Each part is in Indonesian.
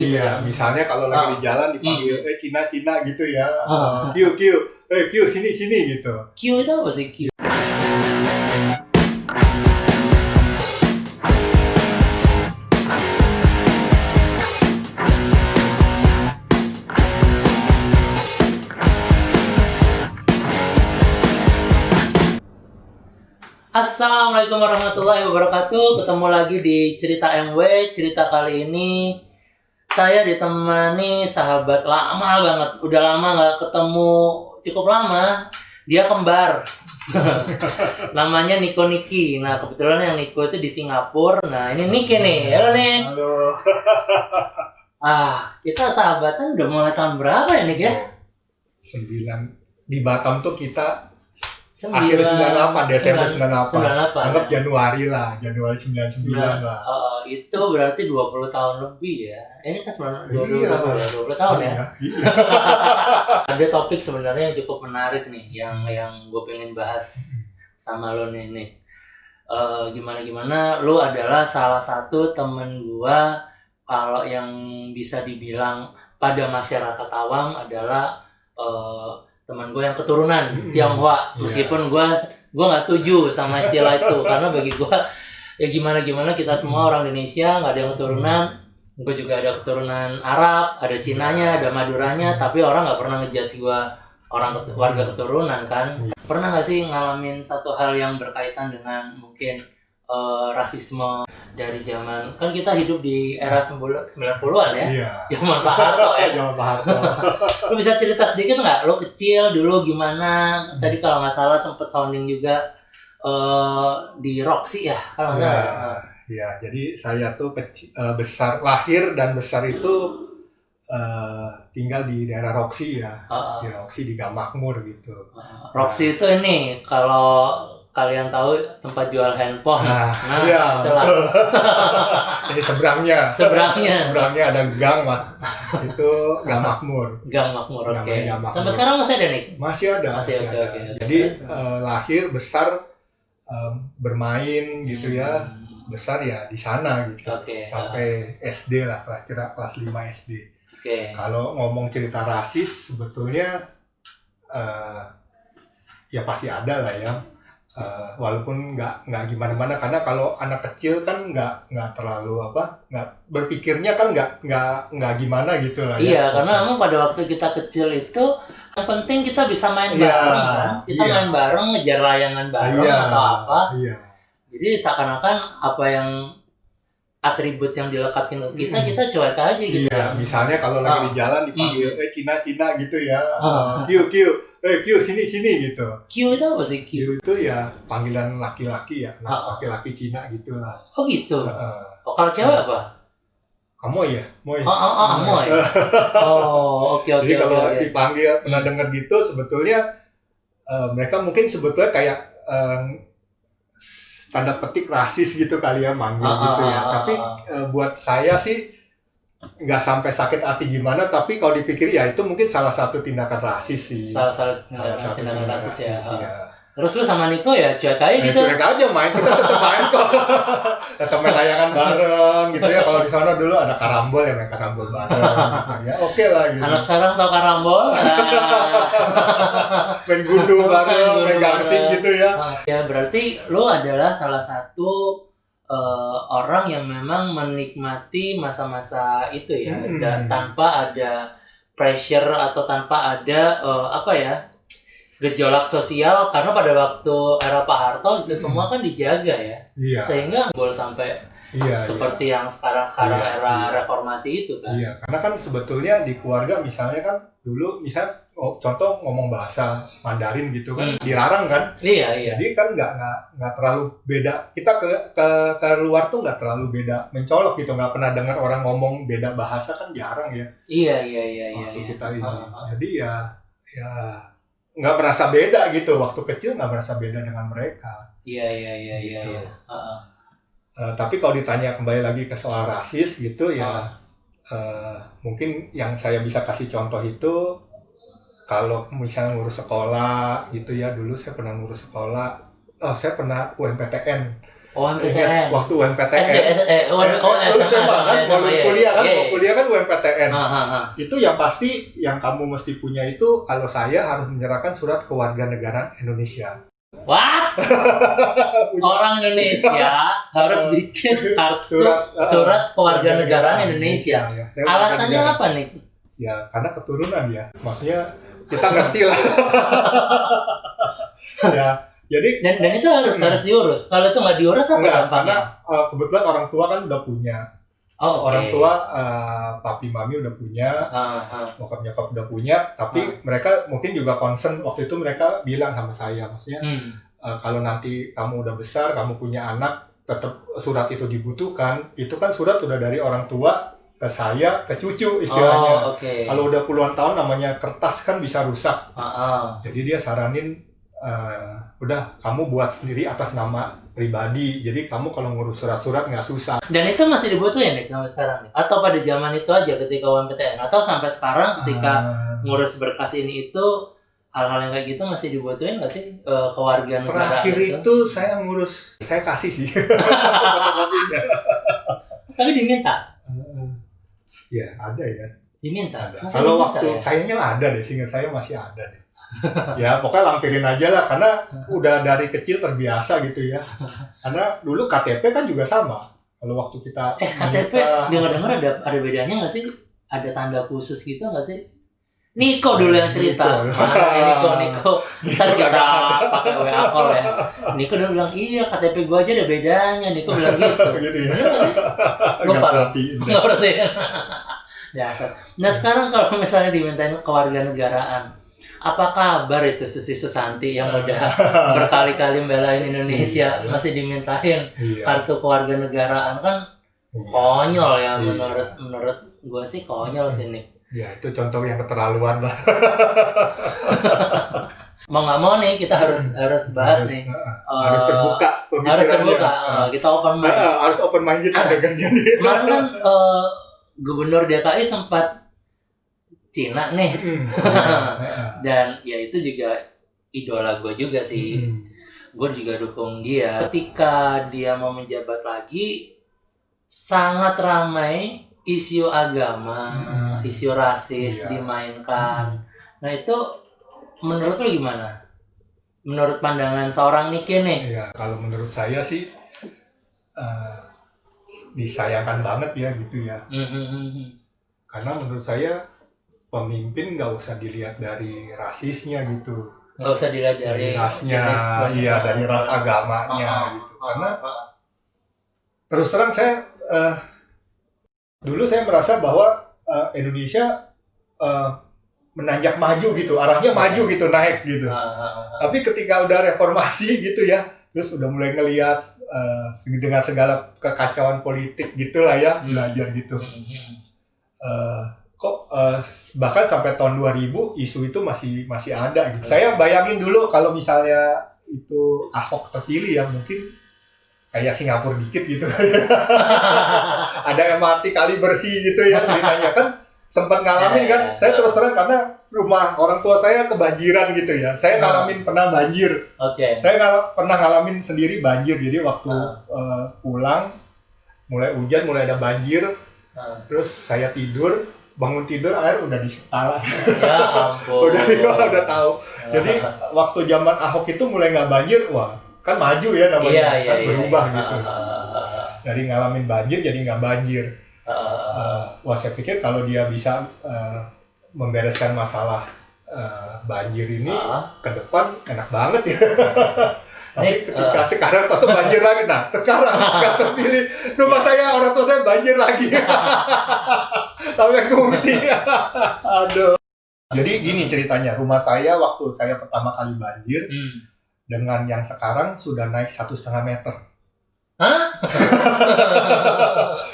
Iya, misalnya kalau lagi di jalan dipanggil Cina gitu ya. Q, Q sini gitu. Q itu apa sih Q? Assalamualaikum warahmatullahi wabarakatuh. Ketemu lagi di Cerita MW. Cerita kali ini saya ditemani sahabat lama banget. Udah lama nggak ketemu, cukup lama. Dia kembar. Namanya Niko Niki. Nah, kebetulan yang Niko itu di Singapura. Nah, ini Niki nih. Halo nih. Halo. Kita sahabatan udah mulai tahun berapa ya, Nik ya? 9. Di Batam tuh kita akhir 98, Desember 98. Anggap ya? Januari 99 lah. Itu berarti 20 tahun lebih ya. Ini kan 20 tahun ya. Iya. Ada topik sebenarnya yang cukup menarik nih yang gue pengen bahas sama lo nih. Gimana lo adalah salah satu temen gue kalau yang bisa dibilang pada masyarakat awam adalah teman gue yang keturunan Tionghoa, meskipun gue nggak setuju sama istilah itu karena bagi gue ya gimana kita semua orang Indonesia nggak ada yang keturunan. Gue juga ada keturunan Arab, ada Cinanya, ada Maduranya, tapi orang nggak pernah ngejudge gue warga keturunan kan. Pernah nggak sih ngalamin satu hal yang berkaitan dengan mungkin rasisme dari zaman, kan kita hidup di era 90-an ya. Iya. Zaman Pak Harto ya. Zaman Pak Harto. Lu bisa cerita sedikit nggak? Lo kecil dulu gimana? Tadi kalau nggak salah sempet sounding juga di Roxy ya, kalau nggak salah. Iya, jadi saya tuh lahir dan besar itu tinggal di daerah Roxy ya. Di Roxy di Gang Makmur gitu. Roxy itu ini kalau kalian tahu tempat jual handphone. Iya. Itulah. Jadi seberangnya ada gang, Mas. Itu Gang Makmur. Gang Makmur, oke. Makmur. Sampai sekarang masih ada nih? Masih ada. Oke. Jadi lahir besar bermain gitu ya. Besar ya di sana gitu. Sampai SD lah, kira-kira kelas 5 SD. Kalau ngomong cerita rasis sebetulnya ya pasti ada lah ya. Walaupun nggak gimana-mana, karena kalau anak kecil kan nggak terlalu nggak berpikirnya kan nggak gimana gitu lah ya. Iya, karena memang pada waktu kita kecil itu yang penting kita bisa main bareng kan. Kita main bareng, ngejar layangan bareng atau apa. Iya. Jadi seakan-akan apa yang atribut yang dilekatkan ke kita cuek aja gitu. Iya, misalnya kalau lagi di jalan dipanggil Cina gitu ya. Q sini gitu. Q itu apa sih Q? Q itu ya panggilan laki-laki ya, laki-laki Cina gitulah. Oh gitu. Kalau cewek apa? Amoy ya, Moy. Amoy. Oke. Jadi kalau dipanggil pernah dengar gitu, sebetulnya mereka mungkin sebetulnya kayak tanda petik rasis gitu kali ya, manggil gitu ya. Tapi buat saya sih nggak sampai sakit hati gimana, tapi kalau dipikir ya itu mungkin salah satu tindakan rasis sih. Salah satu tindakan rasis ya. Terus lu sama Niko ya cuek aja gitu? Cuek aja main, kita tetap main kok. Tetap main layangan bareng gitu ya. Kalau di sana dulu ada karambol ya, main karambol bareng gitu. Ya oke lah gitu. Anak sekarang tau karambol? Main gundu bareng, main gangsing gitu ya. Ya berarti lu adalah salah satu orang yang memang menikmati masa-masa itu ya, dan tanpa ada pressure atau tanpa ada gejolak sosial, karena pada waktu era Pak Harto itu semua kan dijaga ya. Iya. Sehingga boleh sampai seperti yang sekarang era reformasi itu kan. Iya, karena kan sebetulnya di keluarga misalnya kan dulu contoh ngomong bahasa Mandarin gitu kan dilarang kan. Iya. Jadi kan nggak terlalu beda. Kita ke luar tuh nggak terlalu beda, mencolok gitu. Nggak pernah dengar orang ngomong beda bahasa kan jarang ya. Iya. Waktu kita ini. Jadi ya nggak merasa beda gitu. Waktu kecil nggak merasa beda dengan mereka. Iya. Gitu. Tapi kalau ditanya kembali lagi ke soal rasis gitu ya, mungkin yang saya bisa kasih contoh itu kalau misalnya ngurus sekolah gitu ya. Dulu saya pernah ngurus sekolah, saya pernah UMPTN. OMPTN. Waktu UMPTN. SMA kan, kalau kuliah kan, Iya. kuliah kan UMPTN. Ah. Itu yang pasti yang kamu mesti punya itu, kalau saya harus menyerahkan surat kewarganegaraan Indonesia. Wah, orang Indonesia harus bikin kartu surat kewarganegaraan Indonesia. Ya, Alasannya apa nih? Ya karena keturunan ya, maksudnya kita ngerti lah. Ya, jadi dan itu harus diurus. Kalau itu nggak diurus apa enggak, dampaknya? karena kebetulan orang tua kan udah punya. Oh, okay. Orang tua, papi mami udah punya, bokap nyokap udah punya, tapi mereka mungkin juga concern waktu itu, mereka bilang sama saya, maksudnya kalau nanti kamu udah besar, kamu punya anak, tetap surat itu dibutuhkan, itu kan surat udah dari orang tua ke saya, ke cucu istilahnya. Okay. Kalau udah puluhan tahun namanya kertas kan bisa rusak. Jadi dia saranin, udah kamu buat sendiri atas nama pribadi, jadi kamu kalau ngurus surat-surat nggak susah. Dan itu masih dibutuhin nih sampai sekarang nih? Atau pada zaman itu aja ketika UMPTN? Atau sampai sekarang ketika ngurus berkas ini itu, hal-hal yang kayak gitu masih dibutuhin nggak sih kewarganegaraan? Terakhir itu saya ngurus, saya kasih sih. Tapi diminta? Ya ada ya. Diminta? Kalau waktu ya? Kayaknya ada deh, seingat saya masih ada deh. Ya pokoknya lampirin aja lah, karena udah dari kecil terbiasa gitu ya. Karena dulu KTP kan juga sama. Kalau waktu kita KTP dengar-dengar ada bedanya nggak sih? Ada tanda khusus gitu nggak sih? Niko dulu yang cerita. Niko. Ntar kita pakai WA call ya. Niko dulu bilang, iya KTP gua aja ada bedanya. Niko bilang gitu. Gitu ya. Bener nggak sih? Lupa. Nggak berarti. Dasar. Nah sekarang kalau misalnya dimintain kewarganegaraan, apa kabar itu Susi Susanti yang udah berkali-kali membelain Indonesia masih dimintain kartu kewarganegaraan? Kan konyol ya, menurut gue sih konyol sih nih. Ya itu contoh yang keterlaluan lah. Mau nggak mau nih kita harus bahas nih. Harus terbuka. Harus terbuka. Kita open mind. Harus open mind kita dengan jadi. Kemarin kan Gubernur DKI sempat Cina nih. Dan ya itu juga idola gue juga sih. Gue juga dukung dia. Ketika dia mau menjabat lagi, sangat ramai isu agama, isu rasis dimainkan. Nah itu menurut lu gimana? Menurut pandangan seorang Niki nih? Ya kalau menurut saya sih disayangkan banget ya gitu ya. Karena menurut saya pemimpin nggak usah dilihat dari rasisnya gitu, nggak usah dilihat dari rasnya, dari ras agamanya gitu. Karena terus terang saya dulu saya merasa bahwa Indonesia menanjak maju gitu, arahnya maju gitu, naik gitu. Tapi ketika udah reformasi gitu ya, terus udah mulai ngelihat dengan segala kekacauan politik gitulah ya, belajar gitu. Bahkan sampai tahun 2000 isu itu masih ada gitu. Saya bayangin dulu kalau misalnya itu Ahok terpilih ya, mungkin kayak Singapura dikit gitu. Ada MRT kali bersih gitu ya ceritanya, kan sempat ngalamin kan. Saya terus terang karena rumah orang tua saya kebanjiran gitu ya. Saya ngalamin pernah banjir. Saya pernah ngalamin sendiri banjir. Jadi waktu pulang mulai hujan, mulai ada banjir. Terus saya bangun tidur air udah di kepala. Ya ampun. udah tahu. Jadi waktu zaman Ahok itu mulai nggak banjir, wah kan maju ya namanya, berubah gitu. Dari ngalamin banjir jadi nggak banjir. Wah saya pikir kalau dia bisa membereskan masalah banjir ini ke depan enak banget ya. Tapi ketika sekarang tuh banjir lagi, nah sekarang nggak terpilih, rumah saya, orang tua saya banjir lagi. Tapi yang ngungsi. Aduh. Jadi gini ceritanya, rumah saya waktu saya pertama kali banjir dengan yang sekarang sudah naik 1,5 meter.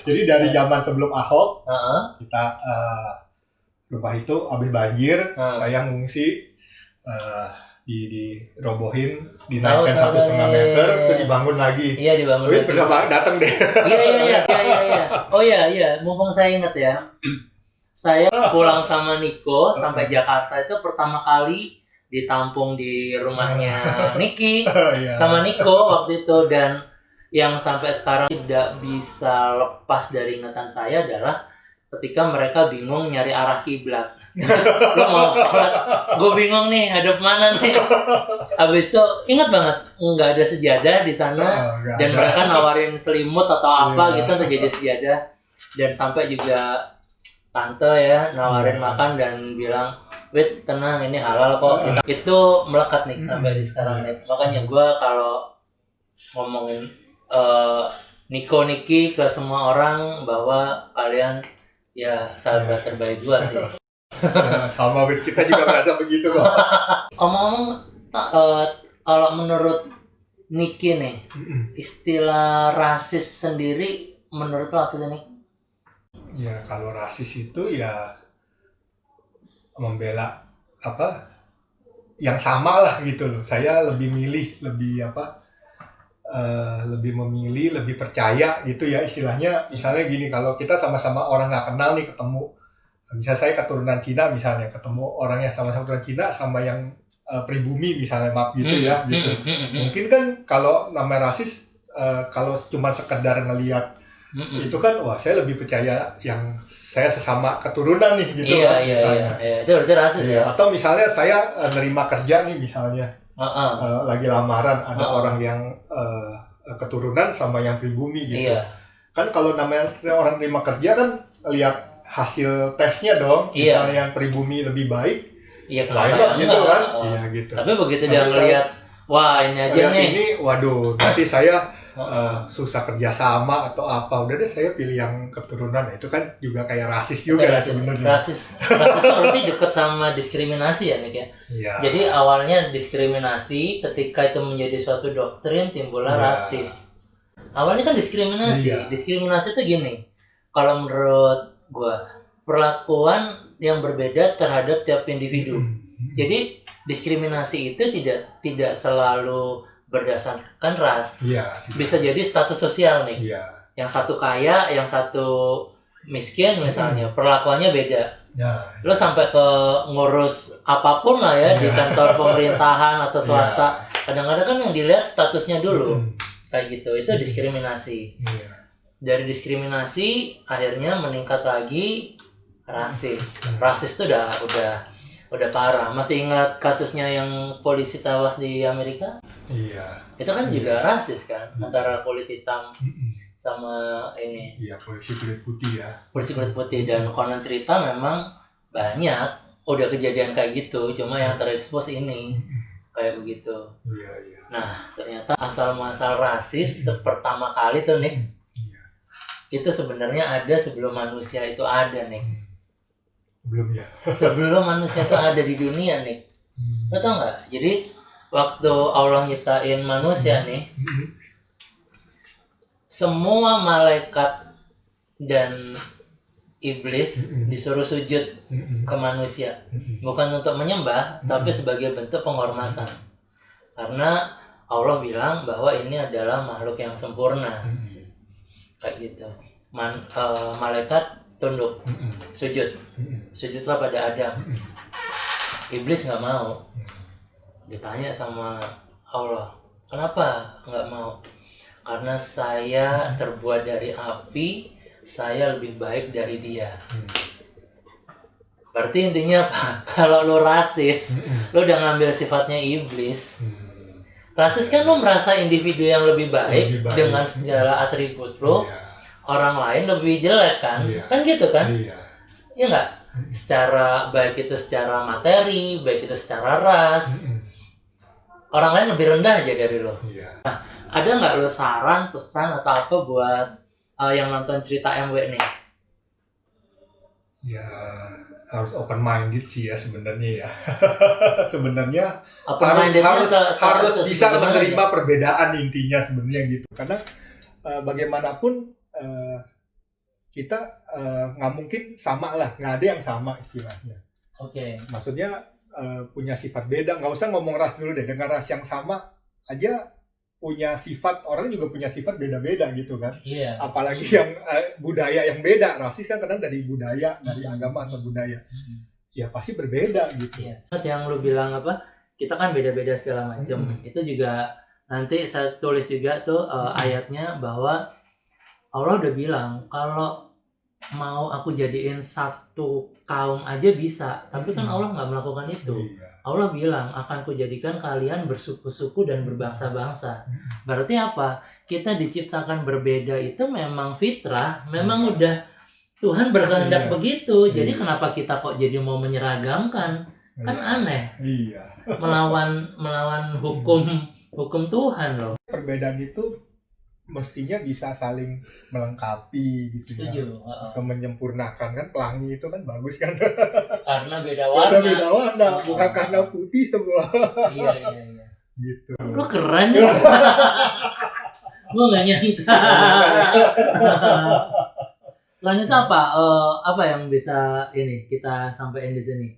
Jadi dari zaman sebelum Ahok, kita rumah itu habis banjir, saya ngungsi, dirobohin, dinaikkan 1,5 meter, terus dibangun lagi. Iya, dibangun. Wih, bener datang deh. Iya. Oh iya, mumpung saya ingat ya. Saya pulang sama Niko sampai Jakarta itu pertama kali ditampung di rumahnya Niki sama Niko waktu itu, dan yang sampai sekarang tidak bisa lepas dari ingatan saya adalah ketika mereka bingung nyari arah kiblat. Lo mau sholat, gue bingung nih hadap mana nih. Habis itu ingat banget nggak ada sejadah di sana dan mereka nawarin selimut atau apa gitu untuk jadi sejadah, dan sampai juga tante ya nawarin makan dan bilang, "Wait, tenang, ini halal kok." Itu melekat nih sampai di sekarang nih. Makanya gue kalau ngomongin Niko-Niki ke semua orang bahwa kalian ya sahabat terbaik gue sih. Sama Wit, kita juga merasa begitu kok. Omong-omong, kalau menurut Niki nih, istilah rasis sendiri menurut lo apa sih, Nik? Ya kalau rasis itu ya membela apa yang sama lah gitu loh. Saya lebih milih, lebih memilih, lebih percaya gitu ya istilahnya. Misalnya gini, kalau kita sama-sama orang nggak kenal nih ketemu, misalnya saya keturunan Cina misalnya, ketemu orang yang sama-sama keturunan Cina sama yang pribumi misalnya, maaf gitu ya gitu. Mungkin kan kalau namanya rasis, kalau cuma sekedar ngelihat itu kan, wah saya lebih percaya yang saya sesama keturunan nih gitu. Iya. Itu berarti rasis ya. Atau misalnya saya nerima kerja nih misalnya, lagi lamaran ada orang yang keturunan sama yang pribumi gitu. Kan kalau namanya orang terima kerja kan lihat hasil tesnya dong. Misalnya yang pribumi lebih baik, kenapa gitu kan? Iya gitu. Tapi begitu dia ngelihat, wah ini aja nih. Ini, waduh, nanti saya susah kerja sama atau apa, udah deh saya pilih yang keturunan. Itu kan juga kayak rasis juga sebenarnya. Rasis berarti dekat sama diskriminasi ya, Nik ya. Jadi awalnya diskriminasi, ketika itu menjadi suatu doktrin timbullah rasis. Awalnya kan diskriminasi. Diskriminasi itu gini, kalau menurut gua, perlakuan yang berbeda terhadap tiap individu. Jadi diskriminasi itu tidak selalu berdasarkan ras. Bisa jadi status sosial nih. Yang satu kaya, yang satu miskin misalnya, perlakuannya beda. Lo sampai ke ngurus apapun lah ya di kantor pemerintahan atau swasta, kadang-kadang kan yang dilihat statusnya dulu. Kayak gitu, itu diskriminasi. Dari diskriminasi akhirnya meningkat lagi rasis. Rasis itu udah parah. Masih ingat kasusnya yang polisi tewas di Amerika? Itu kan juga rasis kan, antara kulit hitam sama ini. Polisi kulit putih ya. Polisi kulit putih, dan konon cerita memang banyak udah kejadian kayak gitu, cuma yang terekspos ini kayak begitu. Nah, ternyata asal-muasal rasis pertama kali tuh nih, itu sebenarnya ada sebelum manusia itu ada nih. Belum ya. Sebelum manusia itu ada di dunia nih. Lo tau nggak? Jadi waktu Allah nyiptain manusia nih, semua malaikat dan iblis disuruh sujud ke manusia, bukan untuk menyembah, tapi sebagai bentuk penghormatan. Karena Allah bilang bahwa ini adalah makhluk yang sempurna, kayak gitu. Malaikat tunduk, sujudlah pada Adam. Iblis nggak mau. Ditanya sama Allah, kenapa nggak mau? Karena saya terbuat dari api, saya lebih baik dari dia. Berarti intinya apa? Kalau lo rasis, lo udah ngambil sifatnya iblis. Rasis kan lo merasa individu yang lebih baik dengan segala atribut lo. Orang lain lebih jelek kan? Kan gitu kan? Iya nggak? Secara baik itu secara materi, baik itu secara ras. Orang lain lebih rendah aja dari lo. Nah, ada nggak lo saran, pesan atau apa buat yang nonton cerita MW nih? Ya harus open minded sih ya sebenarnya ya. Sebenarnya harus bisa menerima perbedaan intinya sebenarnya gitu. Karena bagaimanapun kita nggak mungkin sama lah, nggak ada yang sama istilahnya. Maksudnya punya sifat beda, nggak usah ngomong ras dulu deh, dengan ras yang sama aja punya sifat, orang juga punya sifat beda-beda gitu kan. Apalagi yang budaya yang beda, rasis kan kadang dari budaya, dari agama atau budaya, ya pasti berbeda gitu. Yang lu bilang apa, kita kan beda-beda segala macam, itu juga nanti saya tulis juga tuh ayatnya bahwa Allah udah bilang kalau mau aku jadiin satu kaum aja bisa, tapi kan Allah nggak melakukan itu. Iya. Allah bilang akan kujadikan kalian bersuku-suku dan berbangsa-bangsa. Berarti apa? Kita diciptakan berbeda itu memang fitrah, memang udah Tuhan berkehendak Iya. begitu. Jadi Iya. kenapa kita kok jadi mau menyeragamkan? Kan aneh. Iya. Melawan hukum Tuhan loh. Perbedaan itu mestinya bisa saling melengkapi gitu Setuju. ya, atau menyempurnakan. Kan pelangi itu kan bagus kan, Karena beda warna. beda warna, bukan karena putih semua Iya. gitu. Lu keren ya. Gue gak nyangka. Selain itu apa yang bisa ini kita sampaikan di sini?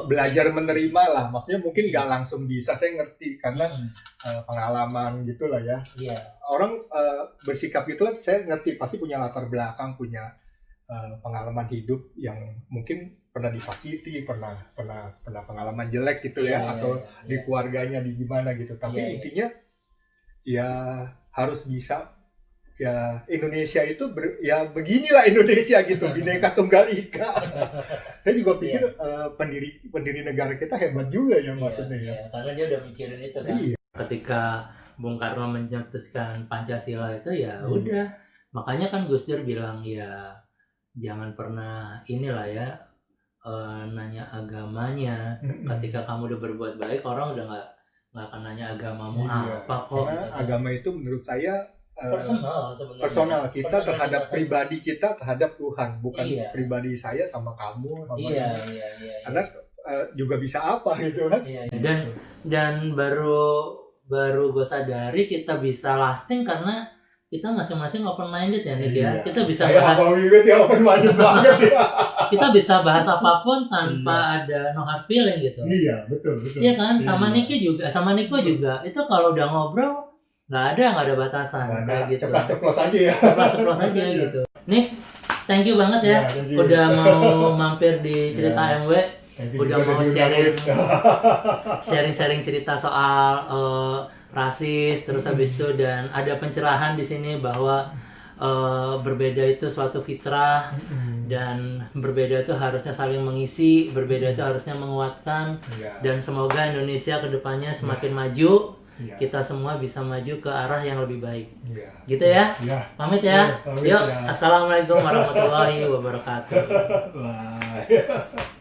Belajar menerima lah, maksudnya mungkin nggak langsung bisa, saya ngerti karena pengalaman gitulah ya. Iya. Orang bersikap itu saya ngerti pasti punya latar belakang, punya pengalaman hidup yang mungkin pernah disakiti, pernah pengalaman jelek gitu ya, atau di keluarganya di gimana gitu. Tapi intinya ya harus bisa. Ya Indonesia itu ya beginilah Indonesia gitu, Bhinneka Tunggal Ika. Saya juga pikir pendiri negara kita hebat juga ya maksudnya ya. Karena dia udah mikirin itu kan. Iya. Ketika Bung Karno mencetuskan Pancasila itu ya udah, makanya kan Gus Dur bilang ya jangan pernah inilah ya nanya agamanya. Ketika kamu udah berbuat baik, orang udah nggak akan nanya agamamu apa kok. Karena agama itu menurut saya personal sebenarnya. Personal kita terhadap pribadi kita terhadap Tuhan, bukan pribadi saya sama kamu sama Iya. Karena juga bisa apa gitu kan. Iya. Dan baru gue sadari kita bisa lasting karena kita masing-masing open minded ya Nick ya. Kita bisa bahas open minded banget ya. Kita bisa bahas apapun tanpa ada no hard feeling gitu. Iya, betul. Iya kan? Sama Niki juga, sama Niko juga. Itu kalau udah ngobrol nggak ada batasan kayak gitu. Ceplos aja ya. Ceplos aja gitu. Nick, thank you banget ya. Udah mau mampir di cerita MW. Udah mau sharing cerita soal rasis, terus habis itu dan ada pencerahan di sini bahwa berbeda itu suatu fitrah dan berbeda itu harusnya saling mengisi, berbeda itu harusnya menguatkan dan semoga Indonesia kedepannya semakin maju. Kita semua bisa maju ke arah yang lebih baik. Gitu ya. Pamit ya. Yuk, assalamualaikum warahmatullahi wabarakatuh. Bye.